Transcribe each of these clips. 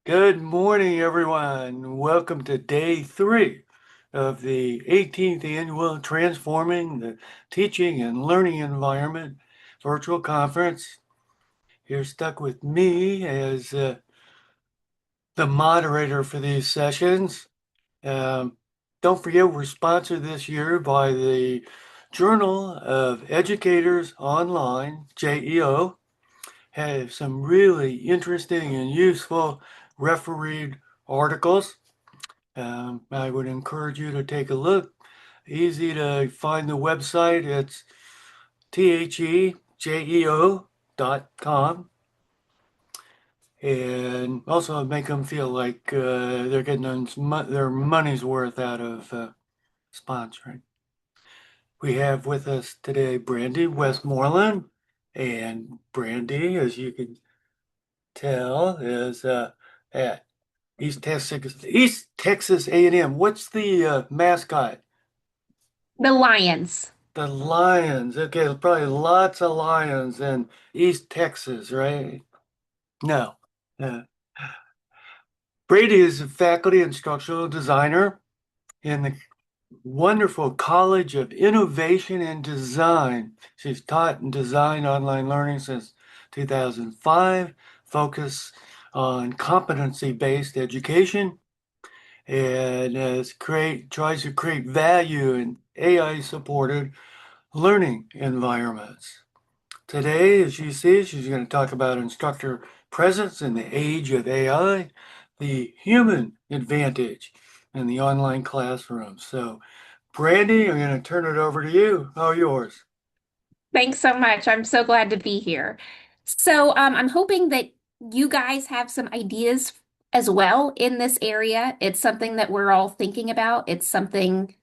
Good morning, everyone. Welcome to day 3 of the 18th annual Transforming the Teaching and Learning Environment virtual conference. You're stuck with me as the moderator for these sessions. Um, don't forget, we're sponsored this year by the Journal of Educators Online, JEO. Have some really interesting and useful refereed articles. I would encourage you to take a look. Easy to find the website. It's thejeo.com. And also make them feel like they're getting their money's worth out of sponsoring. We have with us today Brandy Westmoreland. And Brandy, as you can tell, is at East Texas A&M. What's the mascot? The Lions. The Lions. Okay, there's probably lots of lions in East Texas, right? No. Uh, Brady is a faculty instructional designer in the wonderful College of Innovation and Design. She's taught and designed online learning since 2005, focus on competency-based education, and tries to create value in AI-supported learning environments. Today, as you see, she's going to talk about instructor presence in the age of AI, the human advantage in the online classroom. So, Brandy, I'm going to turn it over to you. All yours. Thanks so much. I'm so glad to be here. I'm hoping that you guys have some ideas as well in this area. It's something that we're all thinking about. It's something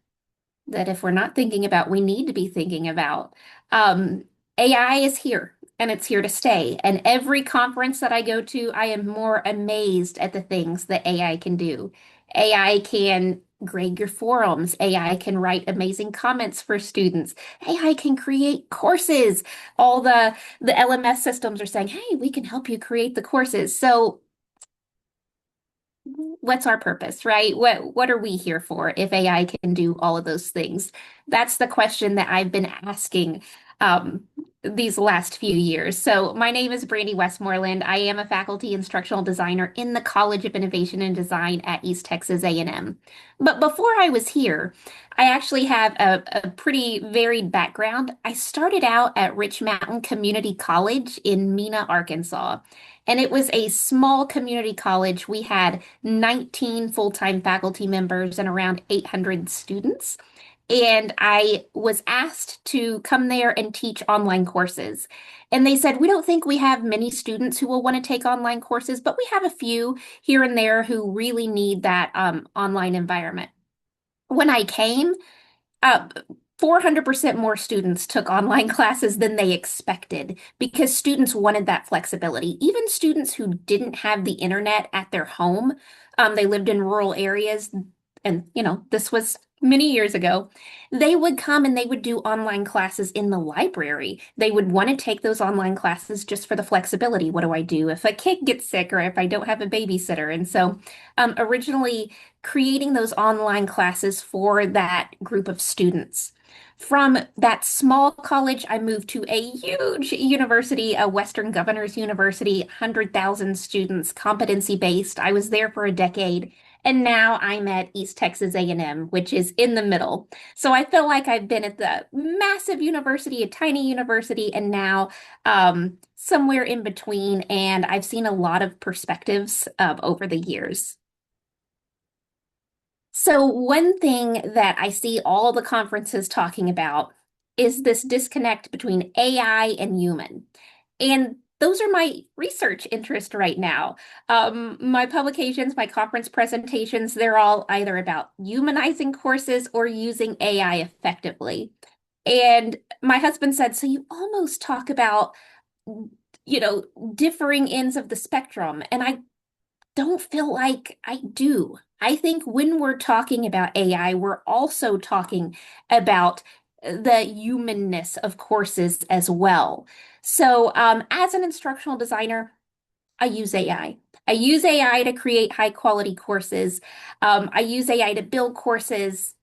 that if we're not thinking about, we need to be thinking about. Um, AI is here and it's here to stay. And every conference that I go to, I am more amazed at the things that AI can do. AI can grade your forums. AI can write amazing comments for students. AI can create courses. All the LMS systems are saying, "Hey, we can help you create the courses." So what's our purpose, right? What are we here for if AI can do all of those things? That's the question that I've been asking um, these last few years. So my name is Brandy Westmoreland. I am a faculty instructional designer in the College of Innovation and Design at East Texas A&M. But before I was here, I actually have a pretty varied background. I started out at Rich Mountain Community College in Mena, Arkansas. And it was a small community college. We had 19 full-time faculty members and around 800 students. And I was asked to come there and teach online courses. And they said, "We don't think we have many students who will want to take online courses, but we have a few here and there who really need that online environment." When I came, uh, 400% more students took online classes than they expected because students wanted that flexibility. Even students who didn't have the internet at their home, they lived in rural areas, and this was many years ago. They would come and they would do online classes in the library. They would want to take those online classes just for the flexibility. What do I do if a kid gets sick or if I don't have a babysitter? And so, originally creating those online classes for that group of students. From that small college, I moved to a huge university, a Western Governors University, 100,000 students, competency based. I was there for a decade. And now I'm at East Texas A&M, which is in the middle. So I feel like I've been at the massive university, a tiny university, and now somewhere in between. And I've seen a lot of perspectives over the years. So, one thing that I see all the conferences talking about is this disconnect between AI and human. And those are my research interest right now. My publications, my conference presentations, they're all either about humanizing courses or using AI effectively. And my husband said, "So you almost talk about, you know, differing ends of the spectrum." And I don't feel like I do. I think when we're talking about AI, we're also talking about the humanness of courses as well. So, as an instructional designer, I use AI. I use AI to create high quality courses. I use AI to build courses.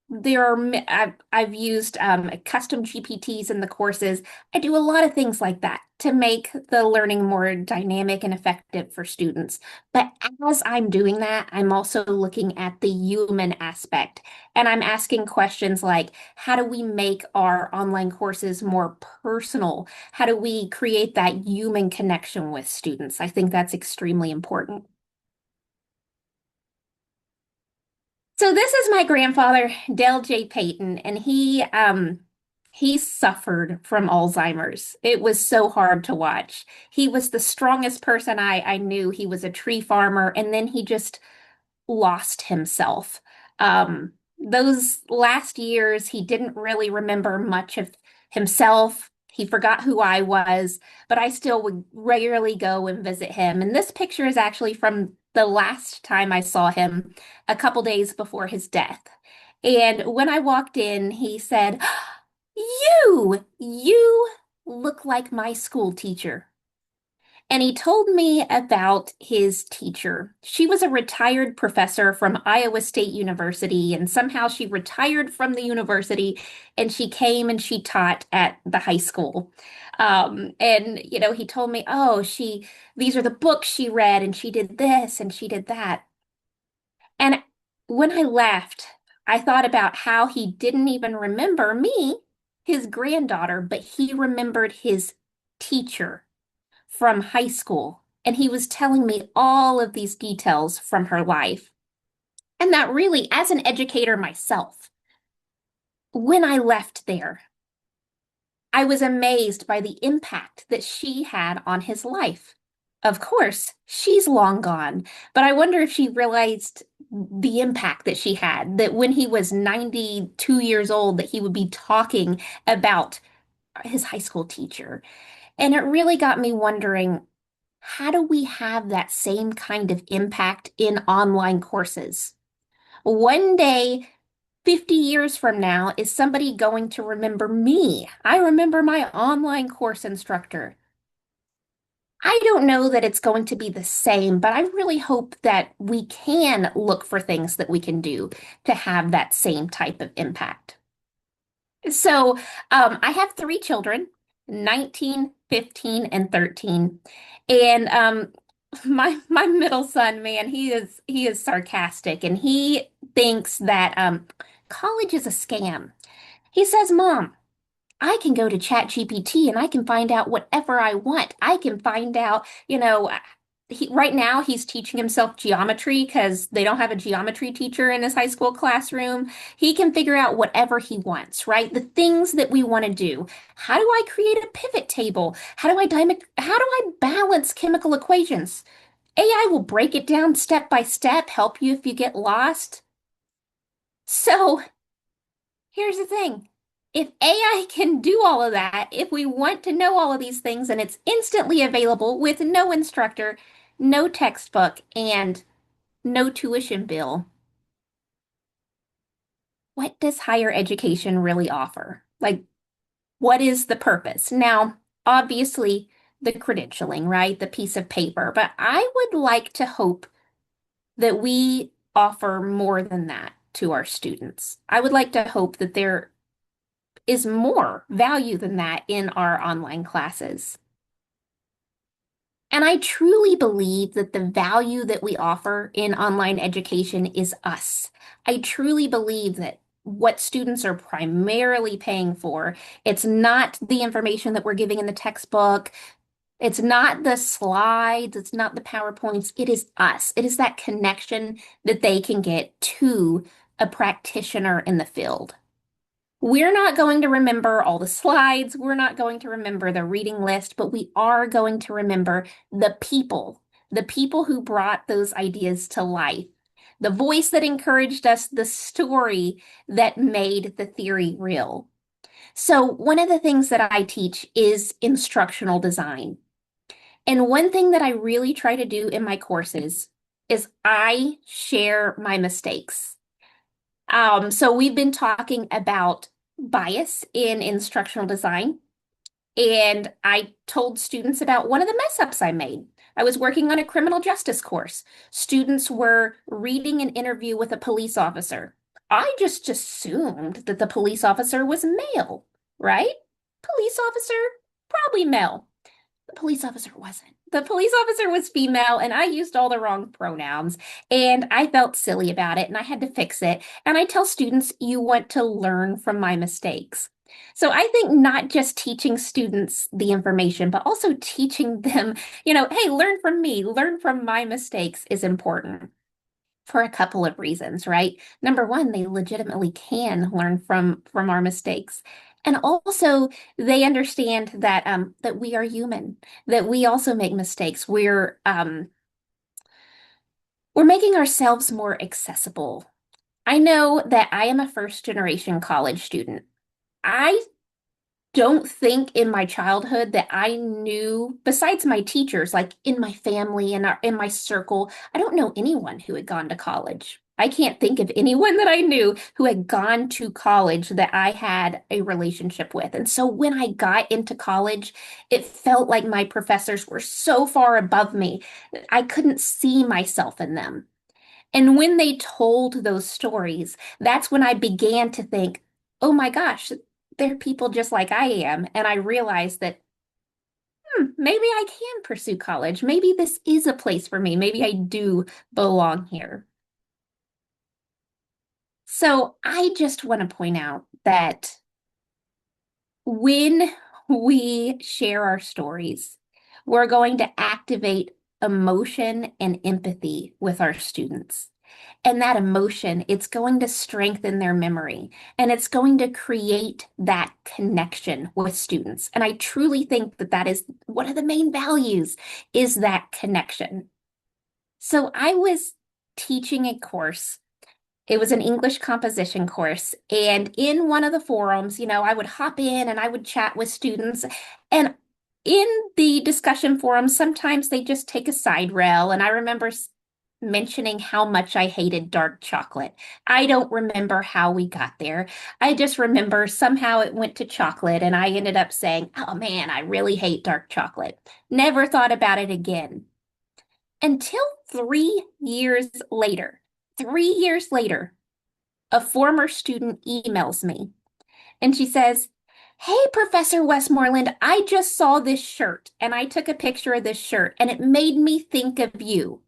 I've used custom GPTs in the courses. I do a lot of things like that to make the learning more dynamic and effective for students. But as I'm doing that, I'm also looking at the human aspect, and I'm asking questions like, how do we make our online courses more personal? How do we create that human connection with students? I think that's extremely important. So this is my grandfather, Dale J. Payton, and he suffered from Alzheimer's. It was so hard to watch. He was the strongest person I knew. He was a tree farmer, and then he just lost himself. Those last years, he didn't really remember much of himself. He forgot who I was, but I still would regularly go and visit him. And this picture is actually from the last time I saw him, a couple days before his death. And when I walked in, he said, you look like my school teacher. And he told me about his teacher. She was a retired professor from Iowa State University, and somehow she retired from the university and she came and she taught at the high school. He told me, oh, these are the books she read, and she did this and she did that. And when I left, I thought about how he didn't even remember me, his granddaughter, but he remembered his teacher from high school. And he was telling me all of these details from her life. And that really, as an educator myself, when I left there, I was amazed by the impact that she had on his life. Of course, she's long gone, but I wonder if she realized the impact that she had, that when he was 92 years old, that he would be talking about his high school teacher. And it really got me wondering, how do we have that same kind of impact in online courses? One day, 50 years from now, is somebody going to remember me? I remember my online course instructor. I don't know that it's going to be the same, but I really hope that we can look for things that we can do to have that same type of impact. So, I have three children, 19, 15, and 13. And my middle son, man, he is sarcastic and he thinks that college is a scam. He says, "Mom, I can go to ChatGPT and I can find out whatever I want. I can find out, right now he's teaching himself geometry because they don't have a geometry teacher in his high school classroom. He can figure out whatever he wants, right? The things that we want to do. How do I create a pivot table? How do I balance chemical equations? AI will break it down step by step, help you if you get lost. So, here's the thing. If AI can do all of that, if we want to know all of these things and it's instantly available with no instructor, no textbook, and no tuition bill, what does higher education really offer? Like, what is the purpose? Now, obviously, the credentialing, right? The piece of paper, but I would like to hope that we offer more than that to our students. I would like to hope that there is more value than that in our online classes. And I truly believe that the value that we offer in online education is us. I truly believe that what students are primarily paying for, it's not the information that we're giving in the textbook, it's not the slides, it's not the PowerPoints, it is us. It is that connection that they can get to a practitioner in the field. We're not going to remember all the slides. We're not going to remember the reading list, but we are going to remember the people who brought those ideas to life, the voice that encouraged us, the story that made the theory real. So, one of the things that I teach is instructional design. And one thing that I really try to do in my courses is I share my mistakes. So we've been talking about bias in instructional design, and I told students about one of the mess ups I made. I was working on a criminal justice course. Students were reading an interview with a police officer. I just assumed that the police officer was male, right? Police officer, probably male. The police officer wasn't. The police officer was female, and I used all the wrong pronouns, and I felt silly about it, and I had to fix it. And I tell students, you want to learn from my mistakes. So I think not just teaching students the information, but also teaching them, hey, learn from me, learn from my mistakes is important for a couple of reasons, right? Number one, they legitimately can learn from our mistakes. And also they understand that we are human, that we also make mistakes. We're making ourselves more accessible. I know that I am a first generation college student. I don't think in my childhood that I knew, besides my teachers, like in my family and in my circle, I don't know anyone who had gone to college. I can't think of anyone that I knew who had gone to college that I had a relationship with. And so when I got into college, it felt like my professors were so far above me that I couldn't see myself in them. And when they told those stories, that's when I began to think, oh my gosh, they're people just like I am. And I realized that maybe I can pursue college. Maybe this is a place for me. Maybe I do belong here. So I just want to point out that when we share our stories, we're going to activate emotion and empathy with our students. And that emotion, it's going to strengthen their memory and it's going to create that connection with students. And I truly think that that is one of the main values is that connection. So I was teaching a course. It was an English composition course. And in one of the forums, I would hop in and I would chat with students. And in the discussion forums, sometimes they just take a side rail. And I remember mentioning how much I hated dark chocolate. I don't remember how we got there. I just remember somehow it went to chocolate, and I ended up saying, oh man, I really hate dark chocolate. Never thought about it again. Until 3 years later. 3 years later, a former student emails me and she says, hey, Professor Westmoreland, I just saw this shirt and I took a picture of this shirt and it made me think of you,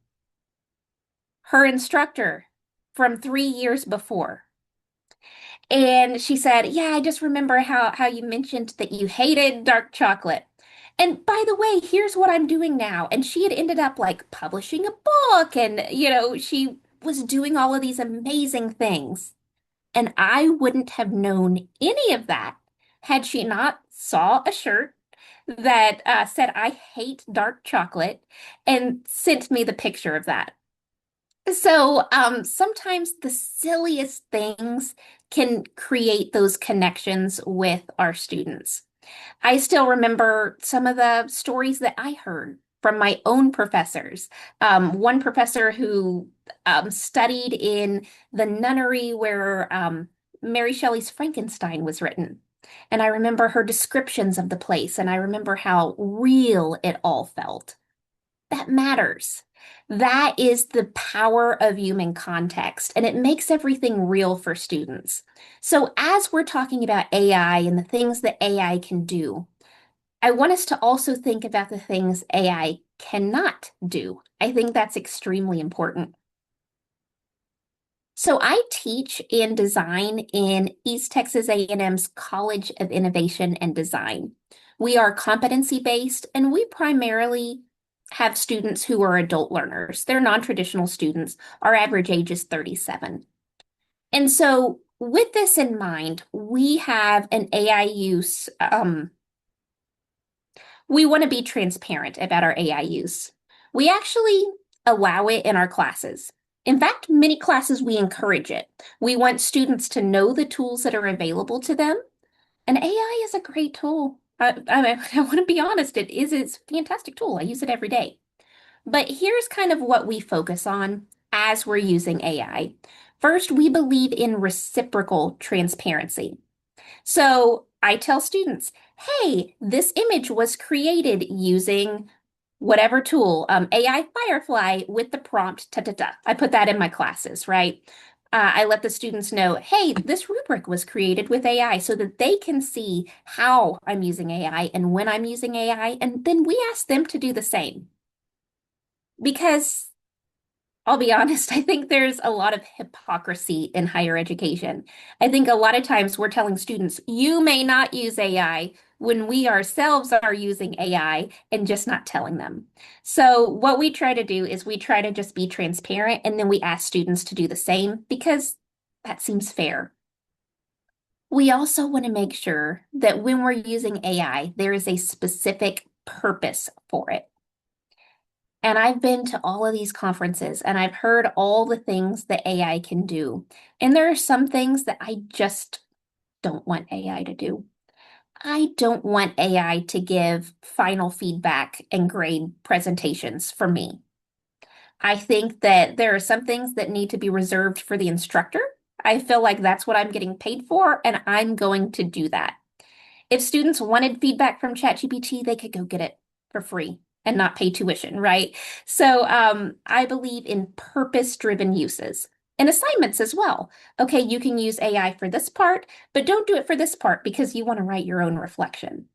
her instructor from 3 years before. And she said, yeah, I just remember how you mentioned that you hated dark chocolate. And by the way, here's what I'm doing now. And she had ended up like publishing a book and, she was doing all of these amazing things. And I wouldn't have known any of that had she not saw a shirt that said, I hate dark chocolate and sent me the picture of that. So sometimes the silliest things can create those connections with our students. I still remember some of the stories that I heard from my own professors. One professor who studied in the nunnery where Mary Shelley's Frankenstein was written. And I remember her descriptions of the place, and I remember how real it all felt. That matters. That is the power of human context, and it makes everything real for students. So, as we're talking about AI and the things that AI can do, I want us to also think about the things AI cannot do. I think that's extremely important. So I teach and design in East Texas A&M's College of Innovation and Design. We are competency-based and we primarily have students who are adult learners. They're non-traditional students. Our average age is 37. And so with this in mind, we have an AI use. We want to be transparent about our AI use. We actually allow it in our classes. In fact, many classes we encourage it. We want students to know the tools that are available to them. And AI is a great tool. I want to be honest, it's a fantastic tool. I use it every day. But here's kind of what we focus on as we're using AI. First, we believe in reciprocal transparency. So I tell students, hey, this image was created using whatever tool, AI Firefly with the prompt, ta ta ta. I put that in my classes, right? I let the students know, hey, this rubric was created with AI so that they can see how I'm using AI and when I'm using AI. And then we ask them to do the same. Because I'll be honest, I think there's a lot of hypocrisy in higher education. I think a lot of times we're telling students, you may not use AI when we ourselves are using AI and just not telling them. So, what we try to do is we try to just be transparent and then we ask students to do the same because that seems fair. We also want to make sure that when we're using AI, there is a specific purpose for it. And I've been to all of these conferences and I've heard all the things that AI can do. And there are some things that I just don't want AI to do. I don't want AI to give final feedback and grade presentations for me. I think that there are some things that need to be reserved for the instructor. I feel like that's what I'm getting paid for, and I'm going to do that. If students wanted feedback from ChatGPT, they could go get it for free and not pay tuition, right? So I believe in purpose-driven uses and assignments as well. Okay, you can use AI for this part, but don't do it for this part because you want to write your own reflection.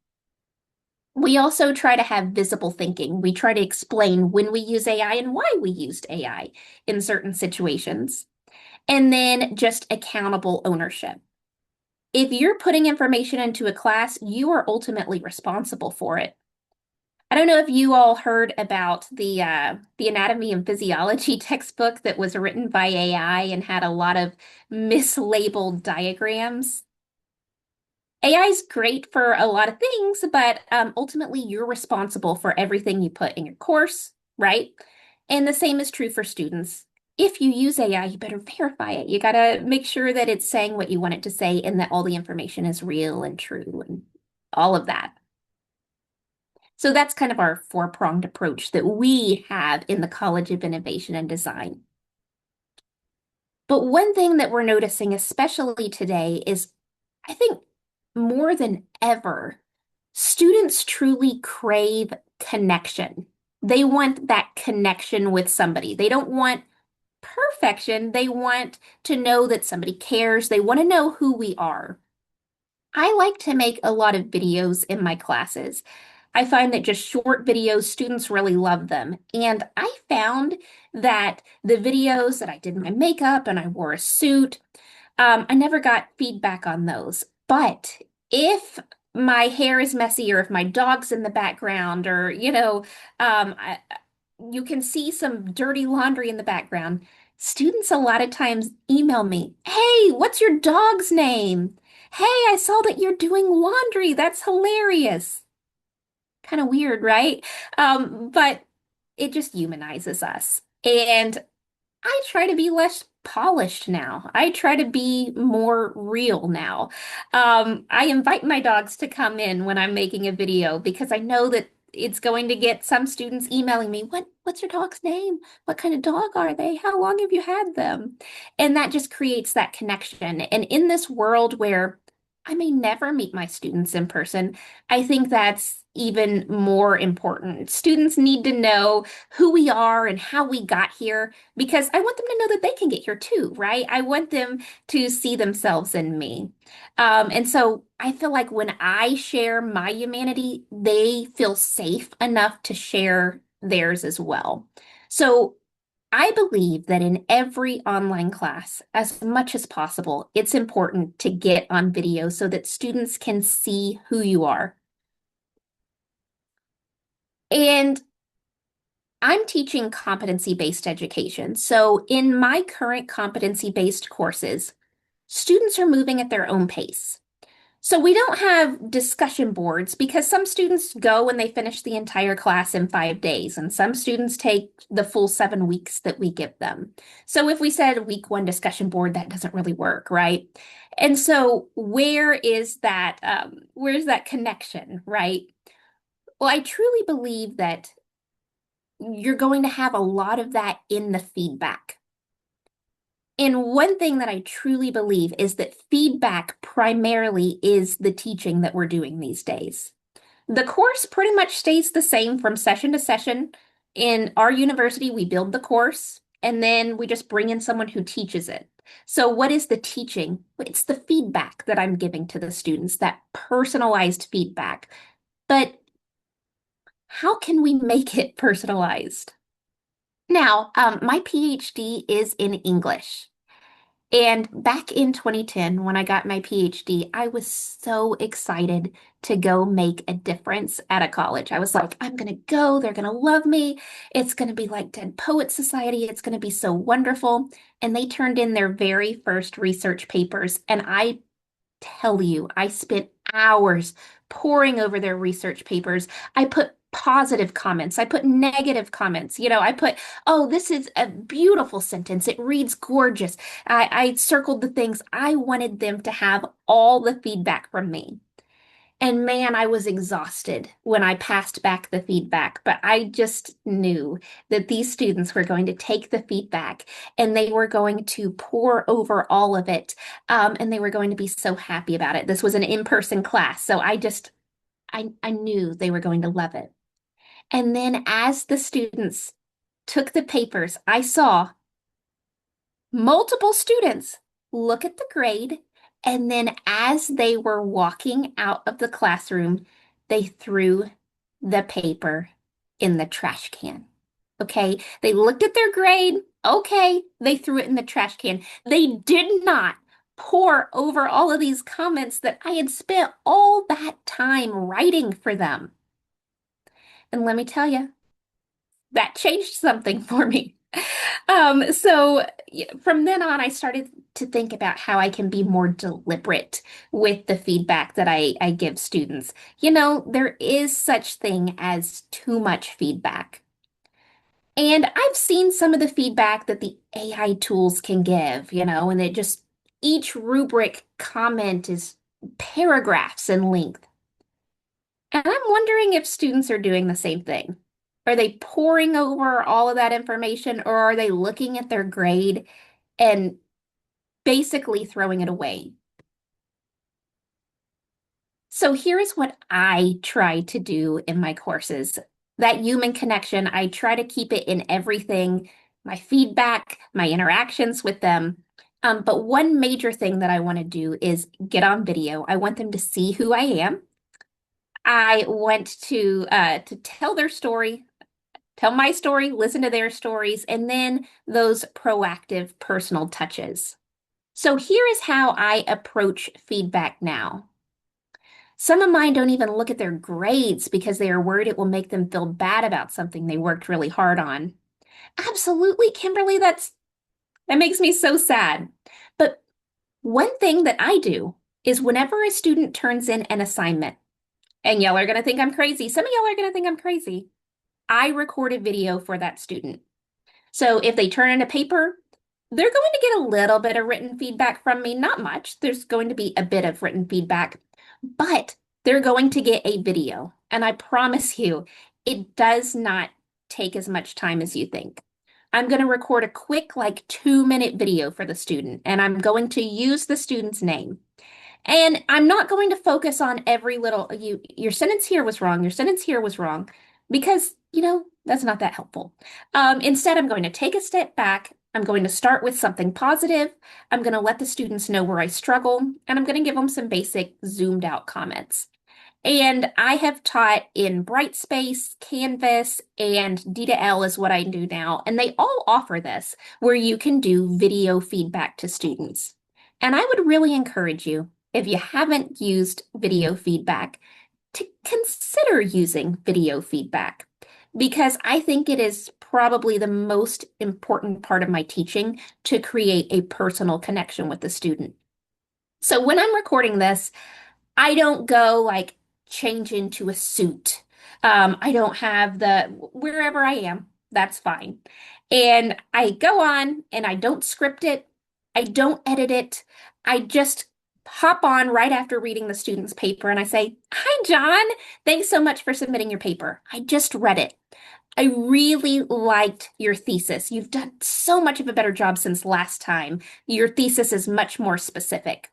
We also try to have visible thinking. We try to explain when we use AI and why we used AI in certain situations. And then just accountable ownership. If you're putting information into a class, you are ultimately responsible for it. I don't know if you all heard about the anatomy and physiology textbook that was written by AI and had a lot of mislabeled diagrams. AI is great for a lot of things, but ultimately you're responsible for everything you put in your course, right? And the same is true for students. If you use AI, you better verify it. You got to make sure that it's saying what you want it to say and that all the information is real and true and all of that. So that's kind of our four-pronged approach that we have in the College of Innovation and Design. But one thing that we're noticing, especially today, is I think more than ever, students truly crave connection. They want that connection with somebody. They don't want perfection. They want to know that somebody cares. They want to know who we are. I like to make a lot of videos in my classes. I find that just short videos, students really love them. And I found that the videos that I did my makeup and I wore a suit, I never got feedback on those. But if my hair is messy or if my dog's in the background or, you can see some dirty laundry in the background, students a lot of times email me, hey, what's your dog's name? Hey, I saw that you're doing laundry. That's hilarious. Kind of weird, right? But it just humanizes us. And I try to be less polished now. I try to be more real now. I invite my dogs to come in when I'm making a video because I know that it's going to get some students emailing me, what's your dog's name? What kind of dog are they? How long have you had them? And that just creates that connection. And in this world where I may never meet my students in person, I think that's even more important. Students need to know who we are and how we got here because I want them to know that they can get here too, right? I want them to see themselves in me. And so I feel like when I share my humanity, they feel safe enough to share theirs as well. So I believe that in every online class, as much as possible, it's important to get on video so that students can see who you are. And I'm teaching competency-based education. So in my current competency-based courses, students are moving at their own pace. So we don't have discussion boards because some students go and they finish the entire class in 5 days, and some students take the full 7 weeks that we give them. So if we said week one discussion board, that doesn't really work, right? And so where's that connection, right? Well, I truly believe that you're going to have a lot of that in the feedback. And one thing that I truly believe is that feedback primarily is the teaching that we're doing these days. The course pretty much stays the same from session to session. In our university, we build the course and then we just bring in someone who teaches it. So, what is the teaching? It's the feedback that I'm giving to the students, that personalized feedback. But how can we make it personalized? Now, my PhD is in English. And back in 2010, when I got my PhD, I was so excited to go make a difference at a college. I was like, I'm going to go. They're going to love me. It's going to be like Dead Poets Society. It's going to be so wonderful. And they turned in their very first research papers. And I tell you, I spent hours poring over their research papers. I put positive comments. I put negative comments. I put, oh, this is a beautiful sentence. It reads gorgeous. I circled the things I wanted them to have all the feedback from me. And man, I was exhausted when I passed back the feedback, but I just knew that these students were going to take the feedback and they were going to pour over all of it. And they were going to be so happy about it. This was an in-person class, so I knew they were going to love it. And then as the students took the papers, I saw multiple students look at the grade, and then as they were walking out of the classroom, they threw the paper in the trash can. Okay, they looked at their grade. Okay, they threw it in the trash can. They did not pour over all of these comments that I had spent all that time writing for them. And let me tell you, that changed something for me. From then on, I started to think about how I can be more deliberate with the feedback that I give students. There is such thing as too much feedback. And I've seen some of the feedback that the AI tools can give, and it just each rubric comment is paragraphs in length. And I'm wondering if students are doing the same thing. Are they poring over all of that information, or are they looking at their grade and basically throwing it away? So here's what I try to do in my courses. That human connection, I try to keep it in everything, my feedback, my interactions with them. But one major thing that I want to do is get on video. I want them to see who I am. I want to tell their story, tell my story, listen to their stories, and then those proactive personal touches. So here is how I approach feedback now. Some of mine don't even look at their grades because they are worried it will make them feel bad about something they worked really hard on. Absolutely, Kimberly, that makes me so sad. But one thing that I do is whenever a student turns in an assignment, and y'all are going to think I'm crazy. Some of y'all are going to think I'm crazy. I record a video for that student. So if they turn in a paper, they're going to get a little bit of written feedback from me. Not much. There's going to be a bit of written feedback, but they're going to get a video. And I promise you, it does not take as much time as you think. I'm going to record a quick, like 2-minute video for the student, and I'm going to use the student's name. And I'm not going to focus on every little, your sentence here was wrong, your sentence here was wrong, because, that's not that helpful. Instead, I'm going to take a step back. I'm going to start with something positive. I'm going to let the students know where I struggle, and I'm going to give them some basic zoomed out comments. And I have taught in Brightspace, Canvas, and D2L is what I do now. And they all offer this where you can do video feedback to students. And I would really encourage you, if you haven't used video feedback, to consider using video feedback because I think it is probably the most important part of my teaching to create a personal connection with the student. So when I'm recording this, I don't go like change into a suit. I don't have wherever I am, that's fine. And I go on and I don't script it. I don't edit it. I just hop on right after reading the student's paper and I say, "Hi, John. Thanks so much for submitting your paper. I just read it. I really liked your thesis. You've done so much of a better job since last time. Your thesis is much more specific.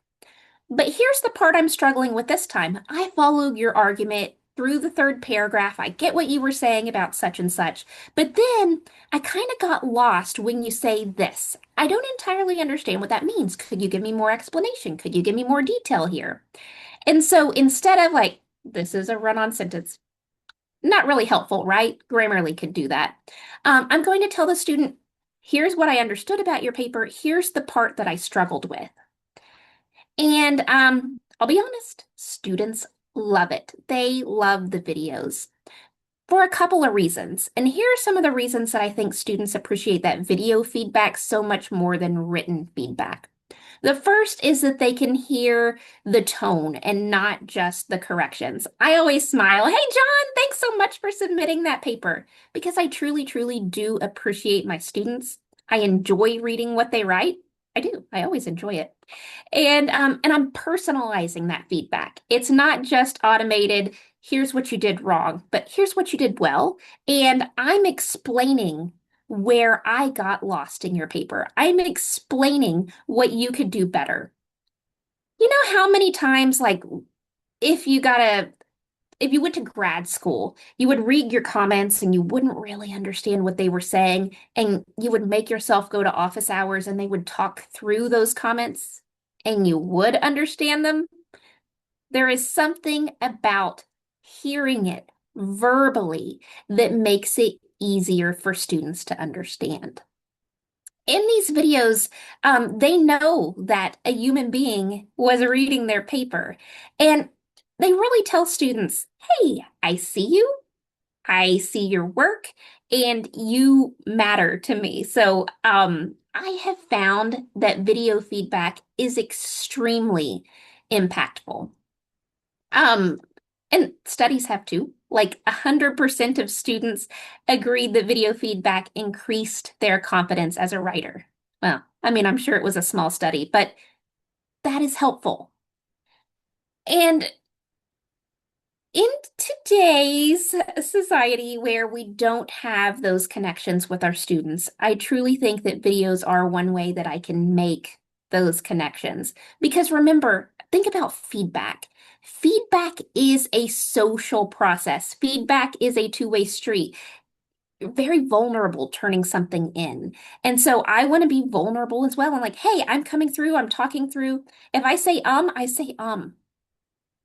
But here's the part I'm struggling with this time. I followed your argument through the third paragraph. I get what you were saying about such and such. But then I kind of got lost when you say this. I don't entirely understand what that means. Could you give me more explanation? Could you give me more detail here? And so instead of like, this is a run-on sentence, not really helpful, right? Grammarly could do that. I'm going to tell the student, here's what I understood about your paper. Here's the part that I struggled with. And I'll be honest, students love it. They love the videos for a couple of reasons. And here are some of the reasons that I think students appreciate that video feedback so much more than written feedback. The first is that they can hear the tone and not just the corrections. I always smile. Hey, John, thanks so much for submitting that paper because I truly, truly do appreciate my students. I enjoy reading what they write. I do. I always enjoy it. And I'm personalizing that feedback. It's not just automated, here's what you did wrong, but here's what you did well. And I'm explaining where I got lost in your paper. I'm explaining what you could do better. You know how many times, like, if you got a if you went to grad school, you would read your comments and you wouldn't really understand what they were saying, and you would make yourself go to office hours and they would talk through those comments and you would understand them. There is something about hearing it verbally that makes it easier for students to understand. In these videos, they know that a human being was reading their paper, and they really tell students, hey, I see you, I see your work, and you matter to me. So I have found that video feedback is extremely impactful. Um, and studies have too. Like 100% of students agreed that video feedback increased their confidence as a writer. Well, I mean, I'm sure it was a small study, but that is helpful. And in today's society where we don't have those connections with our students, I truly think that videos are one way that I can make those connections. Because remember, think about feedback. Feedback is a social process. Feedback is a two-way street. You're very vulnerable turning something in. And so I want to be vulnerable as well. I'm like, hey, I'm coming through, I'm talking through. If I say I say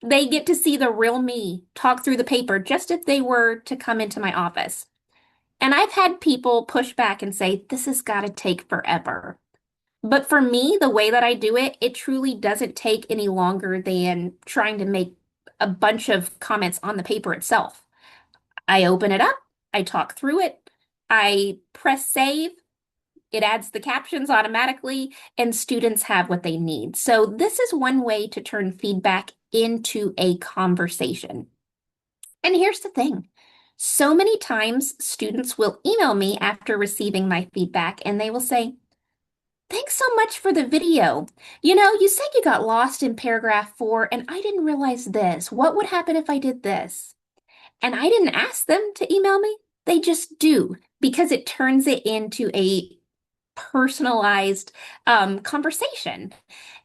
they get to see the real me talk through the paper just if they were to come into my office. And I've had people push back and say, this has got to take forever. But for me, the way that I do it, it truly doesn't take any longer than trying to make a bunch of comments on the paper itself. I open it up, I talk through it, I press save, it adds the captions automatically, and students have what they need. So this is one way to turn feedback into a conversation. And here's the thing. So many times students will email me after receiving my feedback and they will say, thanks so much for the video. You know, you said you got lost in paragraph 4 and I didn't realize this. What would happen if I did this? And I didn't ask them to email me. They just do because it turns it into a personalized conversation.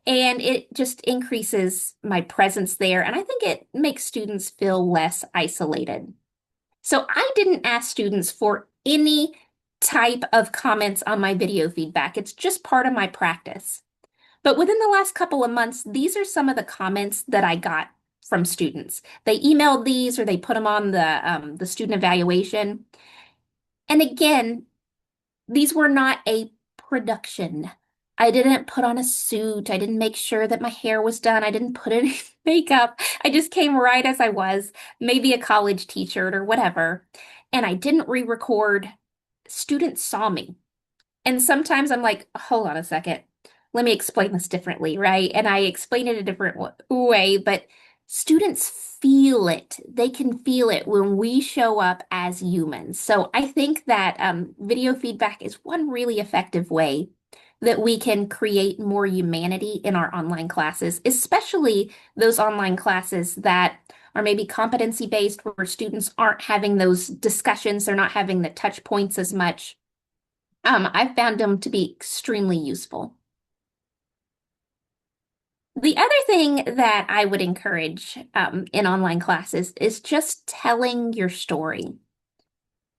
And it just increases my presence there. And I think it makes students feel less isolated. So I didn't ask students for any type of comments on my video feedback. It's just part of my practice. But within the last couple of months, these are some of the comments that I got from students. They emailed these or they put them on the student evaluation. And again, these were not a production. I didn't put on a suit. I didn't make sure that my hair was done. I didn't put any makeup. I just came right as I was, maybe a college t-shirt or whatever. And I didn't re-record. Students saw me. And sometimes I'm like, hold on a second. Let me explain this differently, right? And I explain it a different way, but students feel it. They can feel it when we show up as humans. So I think that video feedback is one really effective way that we can create more humanity in our online classes, especially those online classes that are maybe competency based where students aren't having those discussions, they're not having the touch points as much. I've found them to be extremely useful. The other thing that I would encourage in online classes is just telling your story.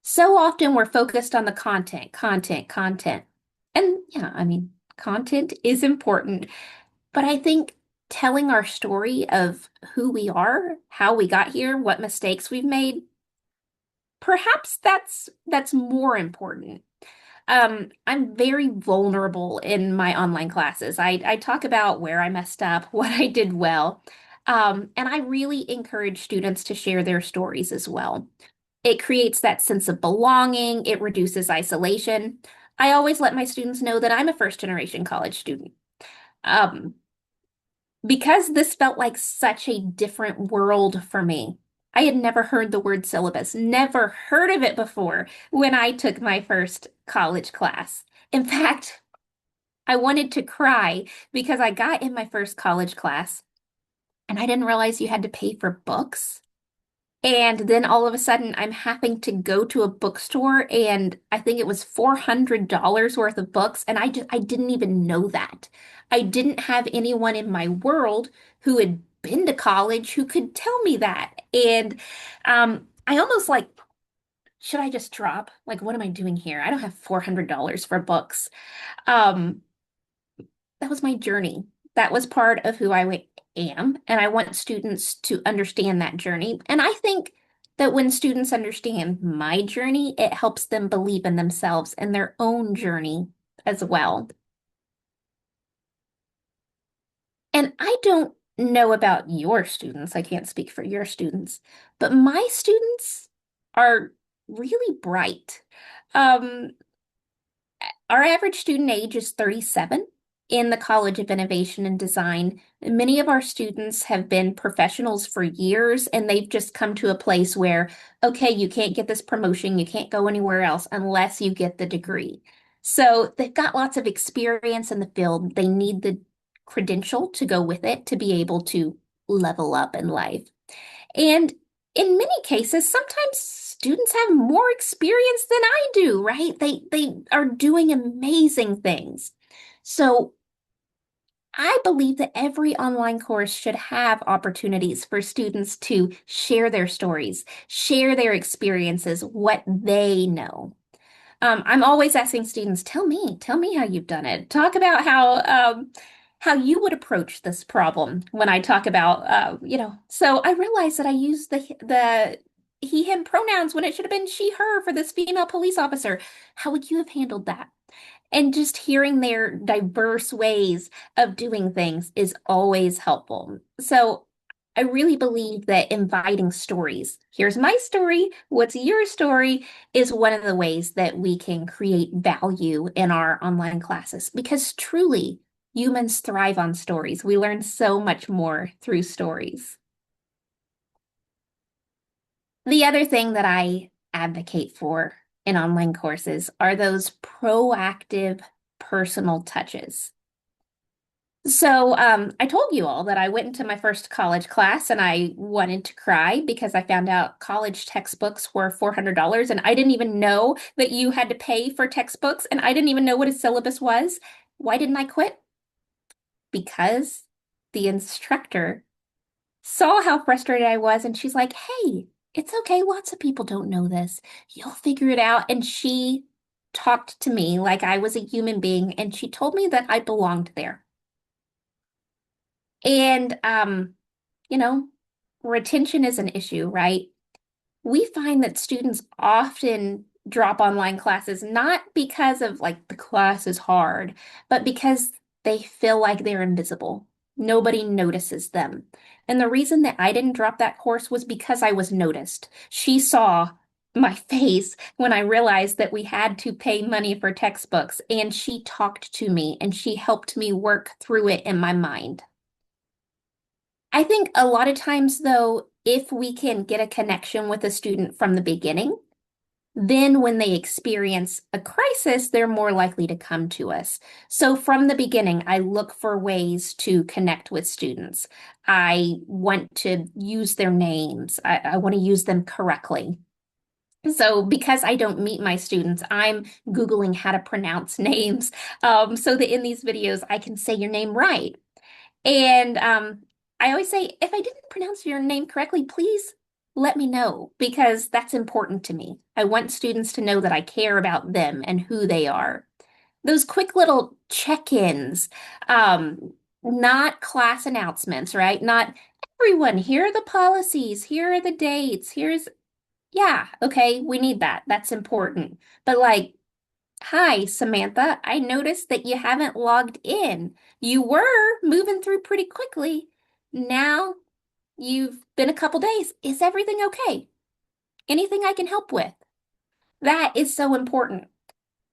So often we're focused on the content, content, content. And yeah, I mean, content is important, but I think telling our story of who we are, how we got here, what mistakes we've made, perhaps that's more important. I'm very vulnerable in my online classes. I talk about where I messed up, what I did well, and I really encourage students to share their stories as well. It creates that sense of belonging, it reduces isolation. I always let my students know that I'm a first generation college student. Um, because this felt like such a different world for me. I had never heard the word syllabus, never heard of it before when I took my first college class. In fact, I wanted to cry because I got in my first college class and I didn't realize you had to pay for books. And then all of a sudden, I'm having to go to a bookstore, and I think it was $400 worth of books, and I didn't even know that. I didn't have anyone in my world who had been to college who could tell me that. And I almost like, should I just drop? Like, what am I doing here? I don't have $400 for books. Um, that was my journey. That was part of who am, and I want students to understand that journey. And I think that when students understand my journey, it helps them believe in themselves and their own journey as well. And I don't know about your students, I can't speak for your students, but my students are really bright. Um, Our average student age is 37 in the College of Innovation and Design. Many of our students have been professionals for years, and they've just come to a place where, okay, you can't get this promotion, you can't go anywhere else unless you get the degree. So they've got lots of experience in the field. They need the credential to go with it to be able to level up in life. And in many cases, sometimes students have more experience than I do, right? They are doing amazing things. So I believe that every online course should have opportunities for students to share their stories, share their experiences, what they know. I'm always asking students, tell me how you've done it. Talk about how you would approach this problem when I talk about, So I realized that I used the he, him pronouns when it should have been she, her for this female police officer. How would you have handled that? And just hearing their diverse ways of doing things is always helpful. So I really believe that inviting stories, here's my story, what's your story, is one of the ways that we can create value in our online classes because truly humans thrive on stories. We learn so much more through stories. The other thing that I advocate for in online courses are those proactive personal touches. So, I told you all that I went into my first college class and I wanted to cry because I found out college textbooks were $400 and I didn't even know that you had to pay for textbooks and I didn't even know what a syllabus was. Why didn't I quit? Because the instructor saw how frustrated I was and she's like, "Hey, it's okay. Lots of people don't know this. You'll figure it out." And she talked to me like I was a human being and she told me that I belonged there. And you know, retention is an issue, right? We find that students often drop online classes not because of like the class is hard, but because they feel like they're invisible. Nobody notices them. And the reason that I didn't drop that course was because I was noticed. She saw my face when I realized that we had to pay money for textbooks, and she talked to me and she helped me work through it in my mind. I think a lot of times, though, if we can get a connection with a student from the beginning, then when they experience a crisis, they're more likely to come to us. So from the beginning, I look for ways to connect with students. I want to use their names. I want to use them correctly. So because I don't meet my students, I'm Googling how to pronounce names so that in these videos I can say your name right. And I always say, if I didn't pronounce your name correctly, please let me know because that's important to me. I want students to know that I care about them and who they are. Those quick little check-ins, um, not class announcements, right? Not everyone, here are the policies, here are the dates, yeah, okay, we need that. That's important. But like, hi, Samantha, I noticed that you haven't logged in. You were moving through pretty quickly. Now you've been a couple days. Is everything okay? Anything I can help with? That is so important.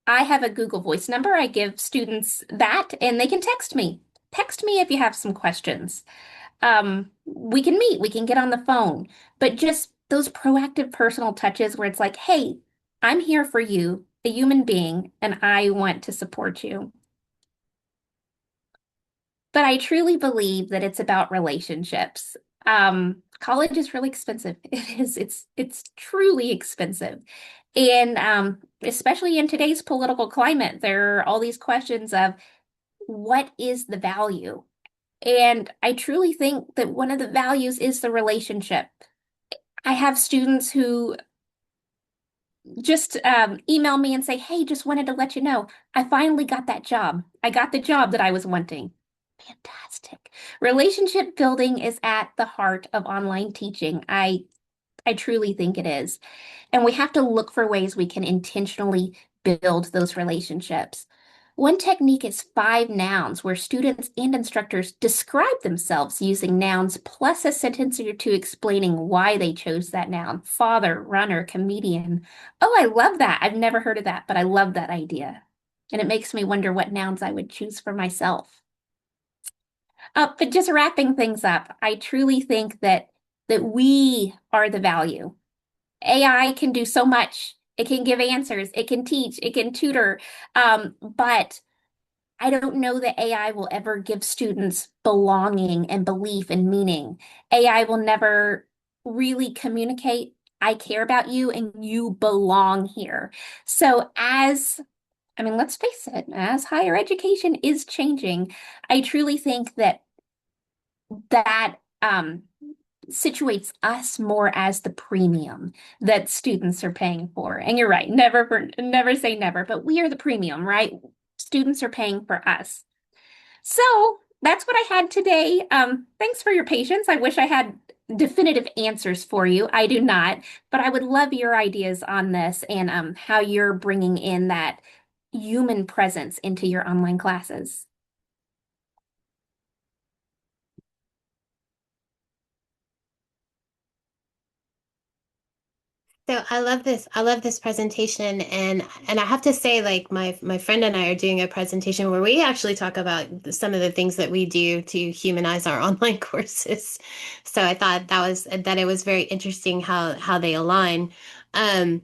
I have a Google Voice number. I give students that and they can text me. Text me if you have some questions. We can meet, we can get on the phone, but just those proactive personal touches where it's like, hey, I'm here for you, a human being, and I want to support you. But I truly believe that it's about relationships. College is really expensive. It is. It's truly expensive. And especially in today's political climate, there are all these questions of what is the value? And I truly think that one of the values is the relationship. I have students who just email me and say, hey, just wanted to let you know, I finally got that job. I got the job that I was wanting. Fantastic. Relationship building is at the heart of online teaching. I truly think it is. And we have to look for ways we can intentionally build those relationships. One technique is five nouns, where students and instructors describe themselves using nouns plus a sentence or two explaining why they chose that noun. Father, runner, comedian. Oh, I love that. I've never heard of that, but I love that idea. And it makes me wonder what nouns I would choose for myself. But just wrapping things up, I truly think that we are the value. AI can do so much. It can give answers, it can teach, it can tutor. But I don't know that AI will ever give students belonging and belief and meaning. AI will never really communicate, I care about you and you belong here. So I mean, let's face it, as higher education is changing, I truly think that situates us more as the premium that students are paying for. And you're right, never say never, but we are the premium, right? Students are paying for us. So that's what I had today. Thanks for your patience. I wish I had definitive answers for you. I do not, but I would love your ideas on this and how you're bringing in that human presence into your online classes. So I love this. I love this presentation, and I have to say, like my friend and I are doing a presentation where we actually talk about some of the things that we do to humanize our online courses. So I thought that it was very interesting how they align. Um,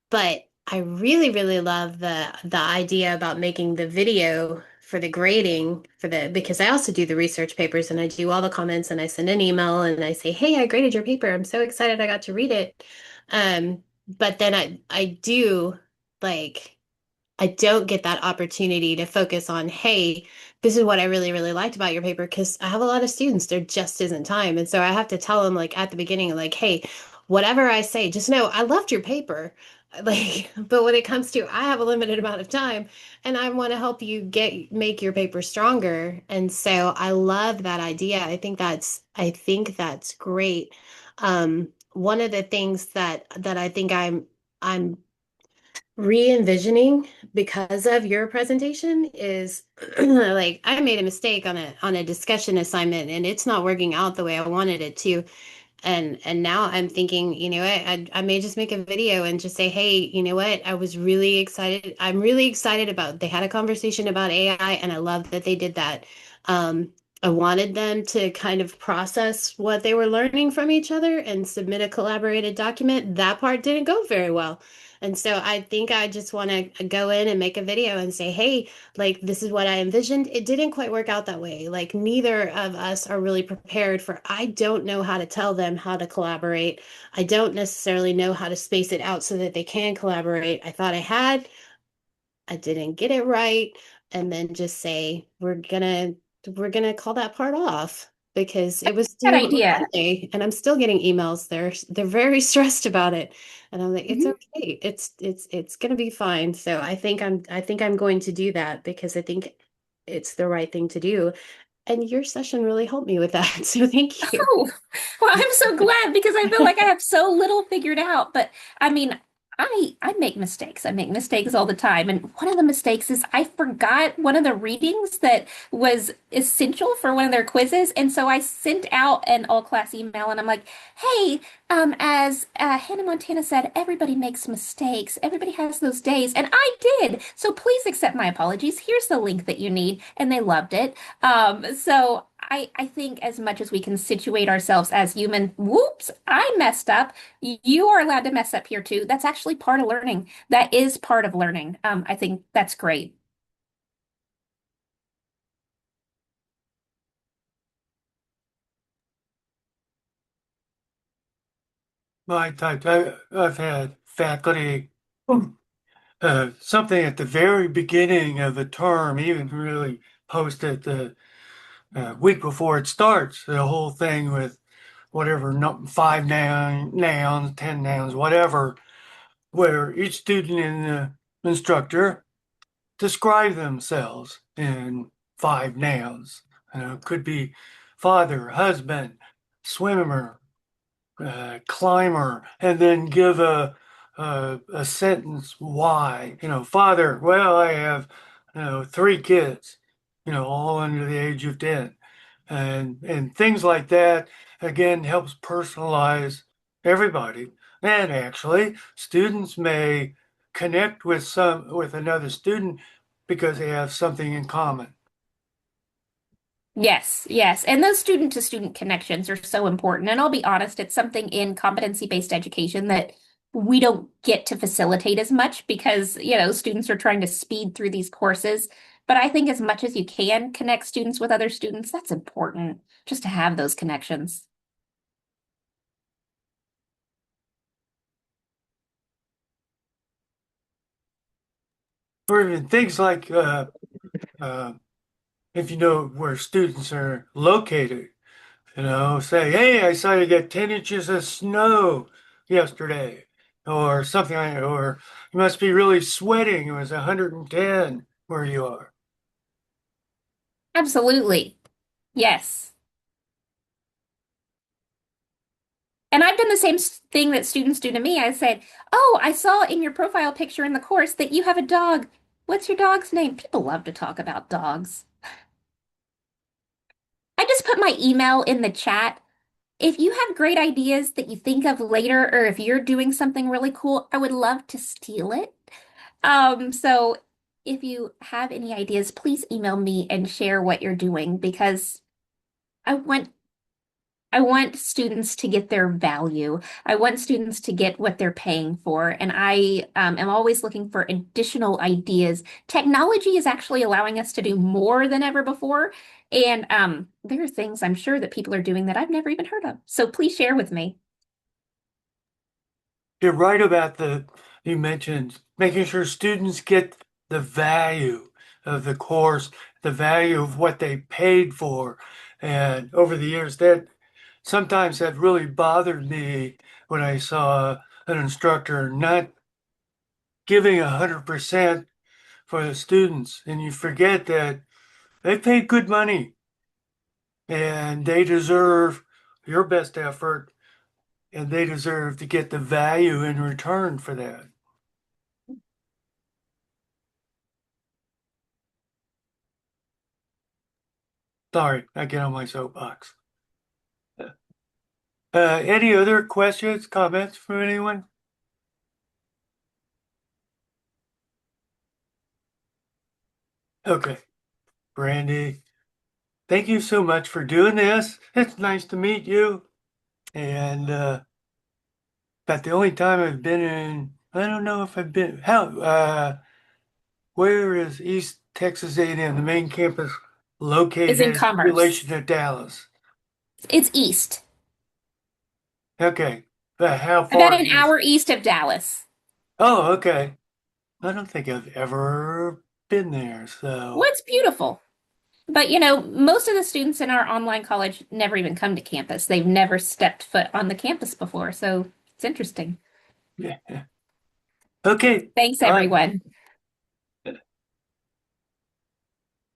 but I really, really love the idea about making the video for the grading for the because I also do the research papers and I do all the comments and I send an email and I say, "Hey, I graded your paper. I'm so excited I got to read it." But then I do like I don't get that opportunity to focus on, hey, this is what I really, really liked about your paper because I have a lot of students, there just isn't time. And so I have to tell them like at the beginning, like, hey, whatever I say, just know I loved your paper. Like, but when it comes to I have a limited amount of time and I want to help you make your paper stronger. And so I love that idea. I think that's great. One of the things that I think I'm re-envisioning because of your presentation is like I made a mistake on a discussion assignment and it's not working out the way I wanted it to. And now I'm thinking, you know what, I may just make a video and just say, hey, you know what, I was really excited. I'm really excited about they had a conversation about AI and I love that they did that. I wanted them to kind of process what they were learning from each other and submit a collaborated document. That part didn't go very well. And so I think I just want to go in and make a video and say, hey, like this is what I envisioned. It didn't quite work out that way. Like neither of us are really prepared for, I don't know how to tell them how to collaborate. I don't necessarily know how to space it out so that they can collaborate. I thought I had, I didn't get it right. And then just say, we're gonna we're gonna call that part off because it was Good due on idea. Monday and I'm still getting emails. They're very stressed about it. And I'm like, it's Mhm. okay. It's gonna be fine. So I think I'm going to do that because I think it's the right thing to do. And your session really helped me with that. So thank you. Oh, well, I'm so glad because I feel like I have so little figured out. But I mean, I make mistakes. I make mistakes all the time. And one of the mistakes is I forgot one of the readings that was essential for one of their quizzes. And so I sent out an all class email and I'm like, hey, as Hannah Montana said, everybody makes mistakes. Everybody has those days. And I did. So please accept my apologies. Here's the link that you need. And they loved it. So I think as much as we can situate ourselves as human, whoops, I messed up. You are allowed to mess up here too. That's actually part of learning. That is part of learning. I think that's great. I've had faculty, something at the very beginning of the term, even really post it the week before it starts, the whole thing with whatever, no, five nouns, 10 nouns, whatever, where each student and the instructor describe themselves in five nouns. It could be father, husband, swimmer, climber, and then give a sentence why. Father, well, I have three kids, all under the age of 10, and things like that. Again, helps personalize everybody. And actually, students may connect with another student because they have something in common. Yes, yes. And those student to student connections are so important. And I'll be honest, it's something in competency-based education that we don't get to facilitate as much because, students are trying to speed through these courses. But I think as much as you can connect students with other students, that's important just to have those connections. Or even things like uh, if you know where students are located. Say, hey, I saw you get 10 inches of snow yesterday, or something like that, or you must be really sweating. It was 110 where you are. Absolutely. Yes. And I've done the same thing that students do to me. I said, oh, I saw in your profile picture in the course that you have a dog. What's your dog's name? People love to talk about dogs. I just put my email in the chat. If you have great ideas that you think of later, or if you're doing something really cool, I would love to steal it. So if you have any ideas, please email me and share what you're doing because I want I want students to get their value. I want students to get what they're paying for. And I am always looking for additional ideas. Technology is actually allowing us to do more than ever before. And there are things I'm sure that people are doing that I've never even heard of. So please share with me. You're right about you mentioned making sure students get the value of the course, the value of what they paid for. And over the years, that sometimes that really bothered me when I saw an instructor not giving 100% for the students. And you forget that they paid good money and they deserve your best effort and they deserve to get the value in return for that. Sorry, I get on my soapbox. Any other questions, comments from anyone? Okay, Brandy, thank you so much for doing this. It's nice to meet you. And about the only time I've been in, I don't know if I've been, where is East Texas A&M, the main campus, Is located in in commerce. relation to Dallas? It's east, Okay, how about far an east? hour east of Dallas. Oh, okay. I don't think I've ever been there, so What's beautiful? But you know, most of the students in our online college never even come to campus. They've never stepped foot on the campus before, so it's interesting. Yeah. Okay. Thanks, All right. everyone.